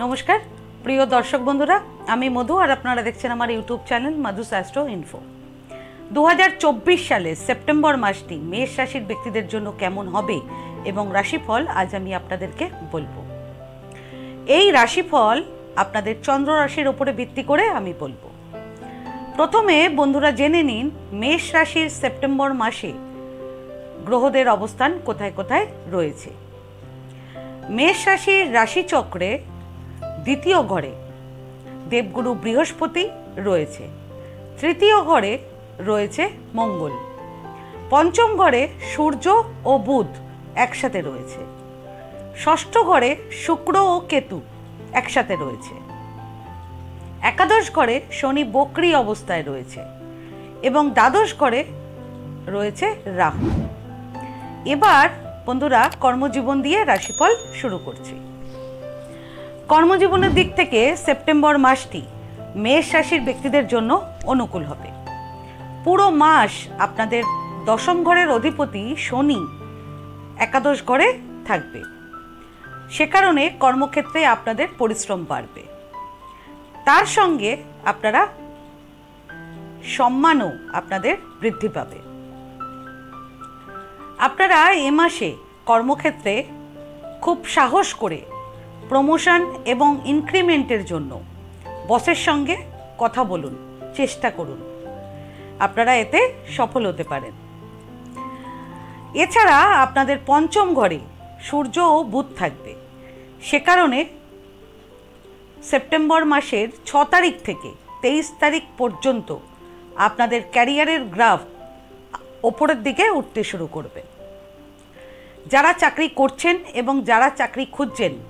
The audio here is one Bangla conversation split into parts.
नमस्कार प्रिय दर्शक बंधुरा आमी मधु और आपनारा देखছেন আমার यूट्यूब चैनल मधुस एस्ट्रो इन्फो। 2024 साले सेप्टेम्बर मासटी मेष राशिर व्यक्तिदेर जोन्नो केमन होबे एबं राशिफल आज आमी आपनादेरके बोलबो। एई राशिफल आपनादेर चंद्र राशिर उपरे भित्ति करे आमी बोलबो। प्रथमे बंधुरा जेने निन मेष राशिर सेप्टेम्बर मासे ग्रहदेर अवस्थान कोथाय कोथाय रयेछे। मेष राशिर राशिचक्रे द्वितीय घरे देवगुरु बृहस्पति रयेछे, तृतीय घरे रयेछे मंगल, पंचम घरे सूर्य और बुध एकसाथे रयेछे, षष्ठ घरे शुक्र और केतु एकसाथे रयेछे, एकादश घरे शनि बक्री अवस्थाय रयेछे एबं द्वादश घरे रयेछे राहु। एबार बंधुरा कर्मजीवन दिए राशिफल शुरू करछि। कर्मजीवनेर दिक थेके सेप्टेम्बर मासटी मेष राशिर व्यक्तिदेर जोन्नो अनुकूल होबे। पुरो मास आपनादेर दशम घरेर अधिपति शनि एकादश घरे थाकबे, से कारणे कर्मक्षेत्रे आपनादेर परिश्रम बाड़बे, तार संगे आपनारा सम्मानও आपनादेर बृद्धि पाबे। आपनारा ए मासे कर्मक्षेत्रे खूब साहस करे प्रमोशन एवं इनक्रिमेंटेर जोन्नो बसेर संगे कथा बोलुन, चेष्टा करुन, आपनारा एते सफल होते पारेन। एछाड़ा आपनादेर पंचम घरे सूर्य और बुध थाकबे, से कारणे सेप्टेम्बर मासेर 6 तारिख थेके 23 तारिख पर्यन्त आपनादेर क्यारियारेर ग्राफ ओपरेर दिके उठते शुरू करबे। जारा चाकरी करछेन एवं जारा चाकरी खुঁজছেন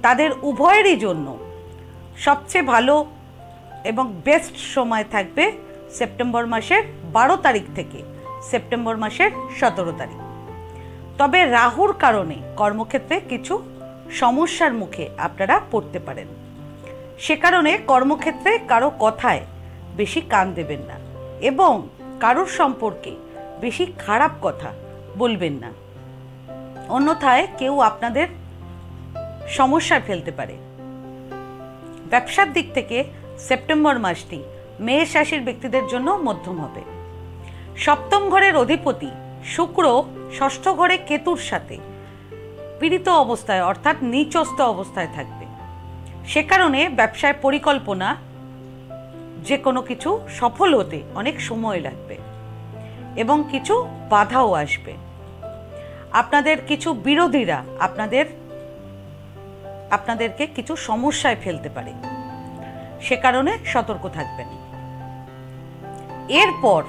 तादेर उभयेरই জন্য सबचেয়ে ভালো এবং বেস্ট সময় থাকবে সেপ্টেম্বর মাসের 12 তারিখ থেকে সেপ্টেম্বর মাসের 17 তারিখ। তবে রাহুর কারণে কর্মক্ষেত্রে কিছু সমস্যার মুখে আপনারা পড়তে পারেন, সে কারণে কর্মক্ষেত্রে কারো কথায় বেশি কান দেবেন না এবং কারোর সম্পর্কে বেশি খারাপ কথা বলবেন না, অন্যথায় কেউ আপনাদের সমস্যায় ফেলতে পারে। ব্যবসার দিক থেকে সেপ্টেম্বর মাসটি মেষ রাশির ব্যক্তিদের জন্য মধ্যম হবে। সপ্তম ঘরের অধিপতি শুক্র ষষ্ঠ ঘরে কেতুর সাথে পীড়িত অবস্থায় অর্থাৎ নিচস্থ অবস্থায় থাকবে, সে কারণে ব্যবসায় পরিকল্পনা যে কোনো কিছু সফল হতে অনেক সময় লাগবে এবং কিছু বাধাও আসবে। আপনাদের কিছু বিরোধীরা আপনাদেরকে কিছু সমস্যায় ফেলতে পারে, সে কারণে সতর্ক থাকবেন। এরপর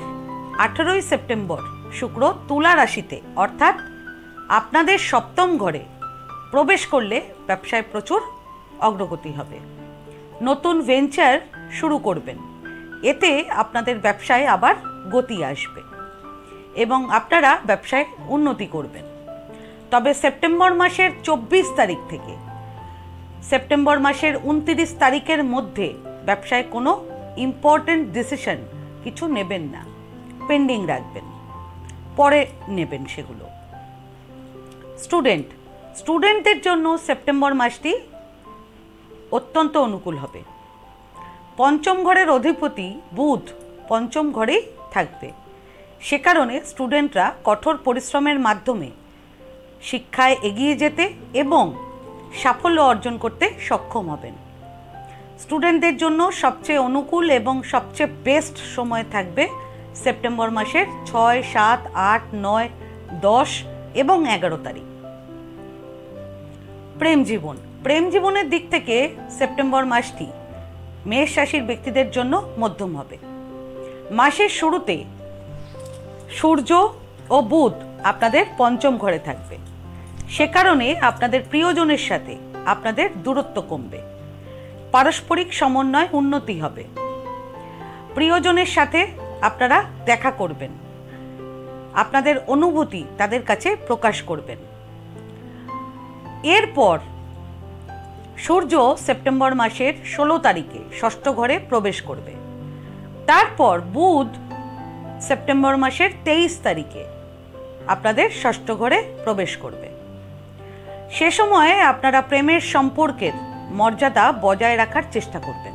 18 সেপ্টেম্বর শুক্র তুলা রাশিতে অর্থাৎ আপনাদের সপ্তম ঘরে প্রবেশ করলে ব্যবসায় প্রচুর অগ্রগতি হবে, নতুন ভেঞ্চার শুরু করবেন, এতে আপনাদের ব্যবসায় আবার গতি আসবে এবং আপনারা ব্যবসায় উন্নতি করবেন। তবে সেপ্টেম্বর মাসের 24 তারিখ থেকে সেপ্টেম্বর মাসের 29 তারিখের মধ্যে ব্যবসায় কোনো ইম্পর্টেন্ট ডিসিশন কিছু নেবেন না, পেন্ডিং রাখবেন, পরে নেবেন সেগুলো। স্টুডেন্টদের জন্য সেপ্টেম্বর মাসটি অত্যন্ত অনুকূল হবে। পঞ্চম ঘরের অধিপতি বুধ পঞ্চম ঘরেই থাকবে, সে কারণে স্টুডেন্টরা কঠোর পরিশ্রমের মাধ্যমে শিক্ষায় এগিয়ে যেতে এবং সাফল্য অর্জন করতে সক্ষম হবেন। স্টুডেন্টদের জন্য সবচেয়ে অনুকূল এবং সবচেয়ে বেস্ট সময় থাকবে সেপ্টেম্বর মাসের 6, 7, 8, 9, 10 এবং 11 তারিখ। প্রেম জীবনের দিক থেকে সেপ্টেম্বর মাসটি মেষ রাশির ব্যক্তিদের জন্য মধ্যম হবে। মাসের শুরুতে সূর্য ও বুধ আপনাদের পঞ্চম ঘরে থাকবে, সে কারণে আপনাদের প্রিয়জনের সাথে আপনাদের দূরত্ব কমবে, পারস্পরিক সমন্বয় উন্নতি হবে, প্রিয়জনের সাথে আপনারা দেখা করবেন, আপনাদের অনুভূতি তাদের কাছে প্রকাশ করবেন। এরপর সূর্য সেপ্টেম্বর মাসের 16 তারিখে ষষ্ঠ ঘরে প্রবেশ করবে, তারপর বুধ সেপ্টেম্বর মাসের 23 তারিখে আপনাদের ষষ্ঠ ঘরে প্রবেশ করবে। সে সময়ে আপনারা প্রেমের সম্পর্কের মর্যাদা বজায় রাখার চেষ্টা করবেন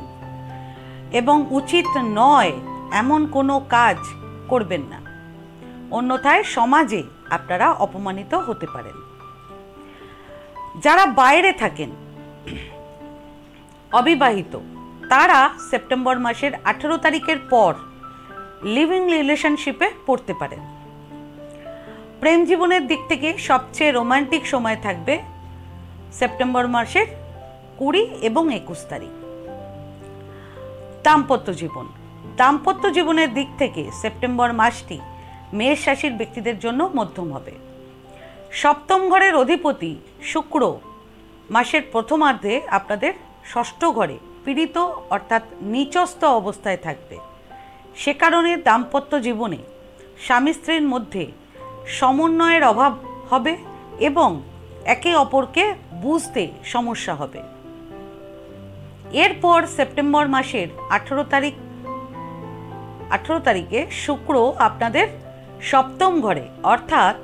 এবং উচিত নয় এমন কোনো কাজ করবেন না, অন্যথায় সমাজে আপনারা অপমানিত হতে পারেন। যারা বাইরে থাকেন, অবিবাহিত, তারা সেপ্টেম্বর মাসের 18 তারিখের পর লিভিং রিলেশনশিপে পড়তে পারেন। প্রেম জীবনের দিক থেকে সবচেয়ে রোমান্টিক সময় থাকবে সেপ্টেম্বর মাসের 20 এবং 21 তারিখ। দাম্পত্য জীবনের দিক থেকে সেপ্টেম্বর মাসটি মেষ রাশির ব্যক্তিদের জন্য মধ্যম হবে। সপ্তম ঘরের অধিপতি শুক্র মাসের প্রথমার্ধে আপনাদের ষষ্ঠ ঘরে পীড়িত অর্থাৎ নিচস্থ অবস্থায় থাকবে। সে কারণে দাম্পত্য জীবনে স্বামী স্ত্রীর মধ্যে সমন্বয়ের অভাব হবে এবং একে অপরকে বুঝতে সমস্যা হবে। এরপর সেপ্টেম্বর মাসের 18 তারিখে শুক্র আপনাদের সপ্তম ঘরে অর্থাৎ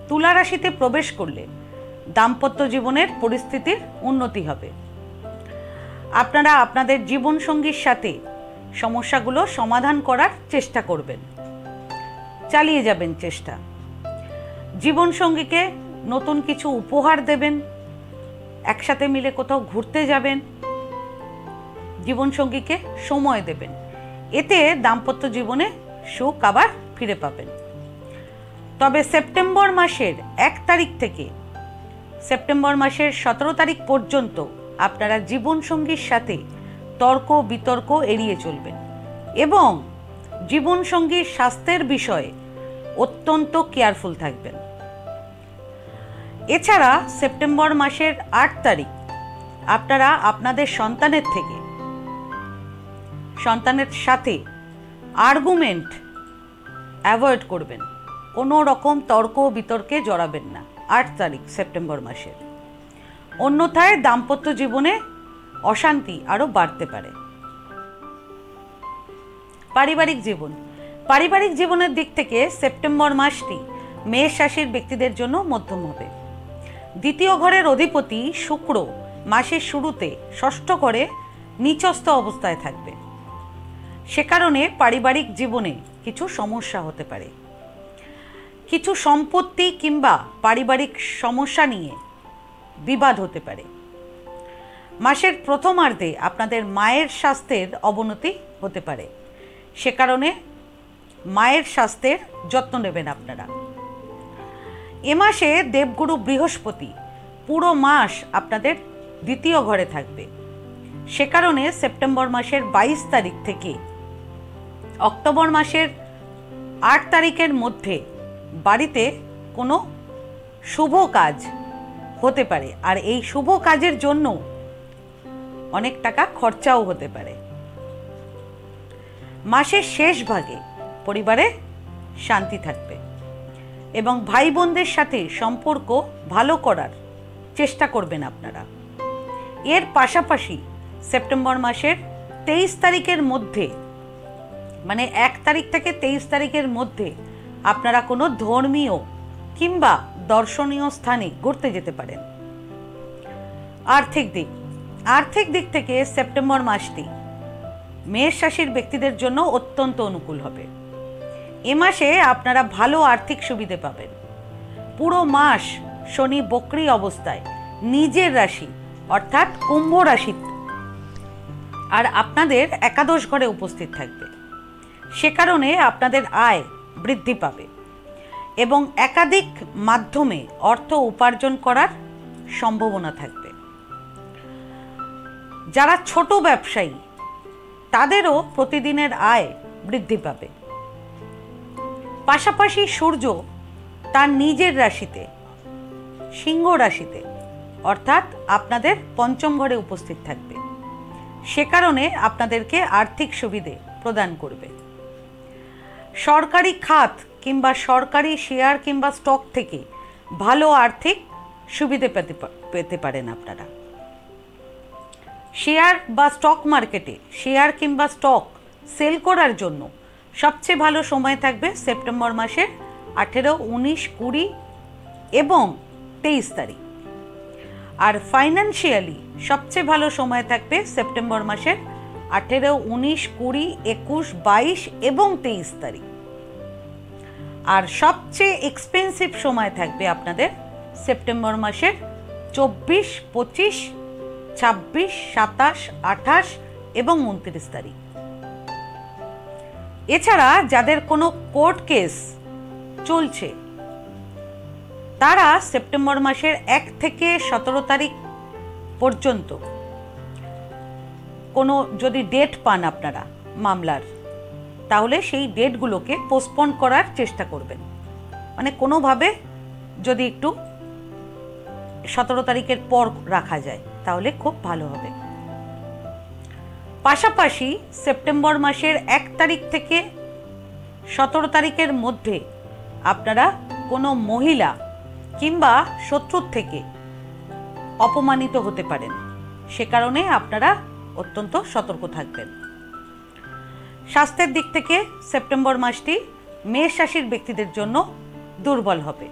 তুলা রাশিতে প্রবেশ করলে দাম্পত্য জীবনের পরিস্থিতির উন্নতি হবে। আপনারা আপনাদের জীবনসঙ্গীর সাথে সমস্যাগুলো সমাধান করার চেষ্টা করবেন, চালিয়ে যাবেন চেষ্টা। জীবনসঙ্গীকে নতুন কিছু উপহার দেবেন, একসাথে মিলে কোথাও ঘুরতে যাবেন, জীবনসঙ্গীকে সময় দেবেন। এতে দাম্পত্য জীবনে সুখ আবার ফিরে পাবেন। তবে সেপ্টেম্বর মাসের 1 তারিখ থেকে সেপ্টেম্বর মাসের 17 তারিখ পর্যন্ত আপনারা জীবনসঙ্গীর সাথে তর্ক বিতর্ক এড়িয়ে চলবেন এবং জীবনসঙ্গীর স্বাস্থ্যের বিষয়ে অত্যন্ত কেয়ারফুল থাকবেন। এছাড়া সেপ্টেম্বর মাসের 8 তারিখ আপনারা আপনাদের সন্তানের সাথে আর্গুমেন্ট অ্যাভয়েড করবেন, কোনো রকম তর্ক বিতর্কে জড়াবেন না 8 তারিখ সেপ্টেম্বর মাসের। অন্যথায় দাম্পত্য জীবনে অশান্তি আরও বাড়তে পারে। পারিবারিক জীবনের দিক থেকে সেপ্টেম্বর মাসটি মেষ রাশির ব্যক্তিদের জন্য মধ্যম হবে। দ্বিতীয় ঘরের অধিপতি শুক্র মাসের শুরুতে ষষ্ঠ ঘরে নিচস্থ অবস্থায় থাকবে। সে কারণে পারিবারিক জীবনে কিছু সমস্যা হতে পারে। কিছু সম্পত্তি কিংবা পারিবারিক সমস্যা নিয়ে বিবাদ হতে পারে। মাসের প্রথমার্ধে আপনাদের মায়ের স্বাস্থ্যের অবনতি হতে পারে। সে কারণে মায়ের স্বাস্থ্যের যত্ন নেবেন আপনারা। এ মাসে দেবগুরু বৃহস্পতি পুরো মাস আপনাদের দ্বিতীয় ঘরে থাকবে। সে কারণে সেপ্টেম্বর মাসের 22 তারিখ থেকে অক্টোবর মাসের 8 তারিখের মধ্যে বাড়িতে কোনো শুভ কাজ হতে পারে, আর এই শুভ কাজের জন্য অনেক টাকা খরচাও হতে পারে। মাসের শেষ ভাগে পরিবারে শান্তি থাকবে এবং ভাই বোনদের সাথে সম্পর্ক ভালো করার চেষ্টা করবেন আপনারা। এর পাশাপাশি সেপ্টেম্বর মাসের 23 তারিখের মধ্যে, মানে 1 তারিখ থেকে 23 তারিখের মধ্যে আপনারা কোনো ধর্মীয় কিংবা দর্শনীয় স্থানে ঘুরতে যেতে পারেন। আর্থিক দিক থেকে সেপ্টেম্বর মাসটি মেষ রাশির ব্যক্তিদের জন্য অত্যন্ত অনুকূল হবে। এ মাসে আপনারা ভালো আর্থিক সুবিধে পাবেন। পুরো মাস শনি বক্রী অবস্থায় নিজের রাশি অর্থাৎ কুম্ভ রাশি আর আপনাদের একাদশ ঘরে উপস্থিত থাকবে। সে কারণে আপনাদের আয় বৃদ্ধি পাবে এবং একাধিক মাধ্যমে অর্থ উপার্জন করার সম্ভাবনা থাকবে। যারা ছোট ব্যবসায়ী তাদেরও প্রতিদিনের আয় বৃদ্ধি পাবে। পাশাপাশি সূর্য তার নিজের রাশিতে সিংহ রাশিতে অর্থাৎ আপনাদের পঞ্চম ঘরে উপস্থিত থাকবে। সে কারণে আপনাদেরকে আর্থিক সুবিধে প্রদান করবে। সরকারি খাত কিংবা সরকারি শেয়ার কিংবা স্টক থেকে ভালো আর্থিক সুবিধে পেতে পারেন আপনারা। শেয়ার বা স্টক মার্কেটে শেয়ার কিংবা স্টক সেল করার জন্য সবচেয়ে ভালো সময় থাকবে সেপ্টেম্বর মাসের 18, 19, 20 এবং 23 তারিখ। আর ফাইন্যান্সিয়ালি সবচেয়ে ভালো সময় থাকবে সেপ্টেম্বর মাসের 18, 19, 20, 21, 22 এবং 23 তারিখ। আর সবচেয়ে এক্সপেন্সিভ সময় থাকবে আপনাদের সেপ্টেম্বর মাসের 24, 25, 26, 27, 28 এবং 29 তারিখ। এছাড়া যাদের কোনো কোর্ট কেস চলছে তারা সেপ্টেম্বর মাসের 1 থেকে 17 তারিখ পর্যন্ত কোনো যদি ডেট পান আপনারা মামলার, তাহলে সেই ডেটগুলোকে পোস্টপোন করার চেষ্টা করবেন। মানে কোনোভাবে যদি একটু 17 তারিখের পর রাখা যায় তাহলে খুব ভালো হবে। পাশাপাশি সেপ্টেম্বর মাসের 1 তারিখ থেকে 17 তারিখের মধ্যে আপনারা কোনো মহিলা কিংবা শত্রুর থেকে অপমানিত হতে পারেন, সে কারণে আপনারা অত্যন্ত সতর্ক থাকবেন। স্বাস্থ্যের দিক থেকে সেপ্টেম্বর মাসটি মেষ রাশির ব্যক্তিদের জন্য দুর্বল হবে।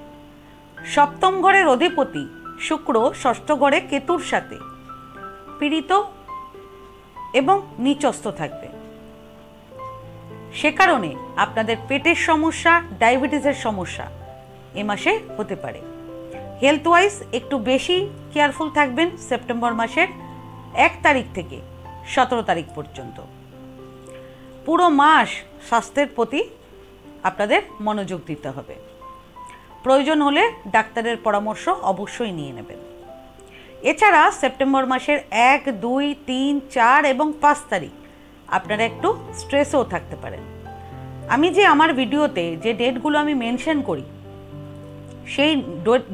সপ্তম ঘরের অধিপতি শুক্র ষষ্ঠ ঘরে কেতুর সাথে পীড়িত এবং নিচস্থ থাকবে, সে কারণে আপনাদের পেটের সমস্যা, ডায়াবেটিসের সমস্যা এ মাসে হতে পারে। হেলথ ওয়াইজ একটু বেশি কেয়ারফুল থাকবেন সেপ্টেম্বর মাসের 1 তারিখ থেকে 17 তারিখ পর্যন্ত। পুরো মাস স্বাস্থ্যের প্রতি আপনাদের মনোযোগ দিতে হবে। প্রয়োজন হলে ডাক্তারের পরামর্শ অবশ্যই নিয়ে নেবেন। এছাড়া সেপ্টেম্বর মাসের 1, 2, 3, 4 এবং 5 তারিখ আপনারা একটু স্ট্রেসেও থাকতে পারেন। আমি যে আমার ভিডিওতে যে ডেটগুলো আমি মেনশন করি সেই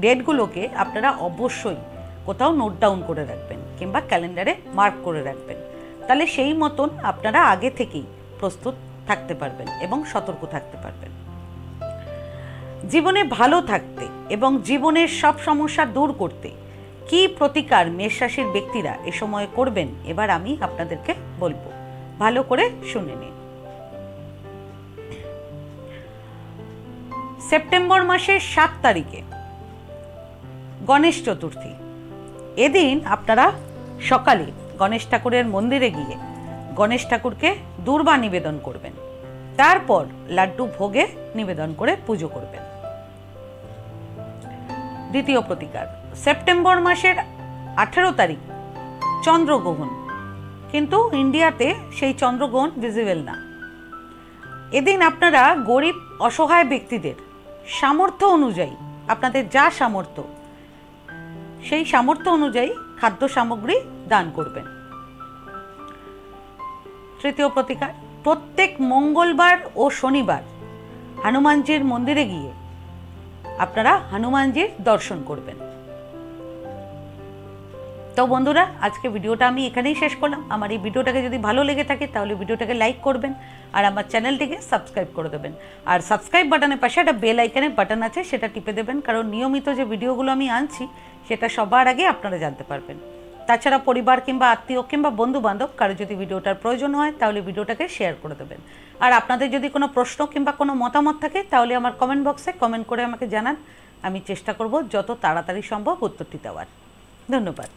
ডেটগুলোকে আপনারা অবশ্যই কোথাও নোট ডাউন করে রাখবেন কিংবা ক্যালেন্ডারে মার্ক করে রাখবেন, তাহলে সেই মতন আপনারা আগে থেকেই প্রস্তুত থাকতে পারবেন এবং সতর্ক থাকতে পারবেন। জীবনে ভালো থাকতে এবং জীবনের সব সমস্যা দূর করতে কি প্রতিকার মেষ রাশির ব্যক্তিরা এ সময় করবেন এবার আমি আপনাদেরকে বলবো, ভালো করে শুনে নিন। সেপ্টেম্বর মাসের 7 তারিখে গণেশ চতুর্থী। এদিন আপনারা সকালে গণেশ ঠাকুরের মন্দিরে গিয়ে গণেশ ঠাকুরকে দূর্বা নিবেদন করবেন, তারপর লাড্ডু ভোগে নিবেদন করে পুজো করবেন। দ্বিতীয় প্রতিকার, সেপ্টেম্বর মাসের 18 তারিখ চন্দ্রগ্রহণ, কিন্তু ইন্ডিয়াতে সেই চন্দ্রগ্রহণ ভিজিবল না। এদিন আপনারা গরিব অসহায় ব্যক্তিদের সামর্থ্য অনুযায়ী, আপনাদের যা সামর্থ্য সেই সামর্থ্য অনুযায়ী খাদ্য সামগ্রী দান করবেন। তৃতীয় প্রতিকার, প্রত্যেক মঙ্গলবার ও শনিবার হনুমানজির মন্দিরে গিয়ে আপনারা হনুমানজির দর্শন করবেন। তো বন্ধুরা, আজকে ভিডিওটা আমি এখানেই শেষ করলাম। আমার এই ভিডিওটাকে যদি ভালো লেগে থাকে তাহলে ভিডিওটাকে লাইক করবেন আর আমার চ্যানেলটিকে সাবস্ক্রাইব করে দেবেন। আর সাবস্ক্রাইব বাটনের পাশে একটা বেল আইকনের বাটন আছে, সেটা টিপে দেবেন, কারণ নিয়মিত যে ভিডিওগুলো আমি আনছি সেটা সবার আগে আপনারা জানতে পারবেন। তাছাড়া পরিবার কিংবা আত্মীয় কিংবা বন্ধু বান্ধব কারো যদি ভিডিওটার প্রয়োজন হয় তাহলে ভিডিওটাকে শেয়ার করে দেবেন। আর আপনাদের যদি কোনো প্রশ্ন কিংবা কোনো মতামত থাকে তাহলে আমার কমেন্ট বক্সে কমেন্ট করে আমাকে জানান, আমি চেষ্টা করব যত তাড়াতাড়ি সম্ভব উত্তরটি দেওয়ার। ধন্যবাদ।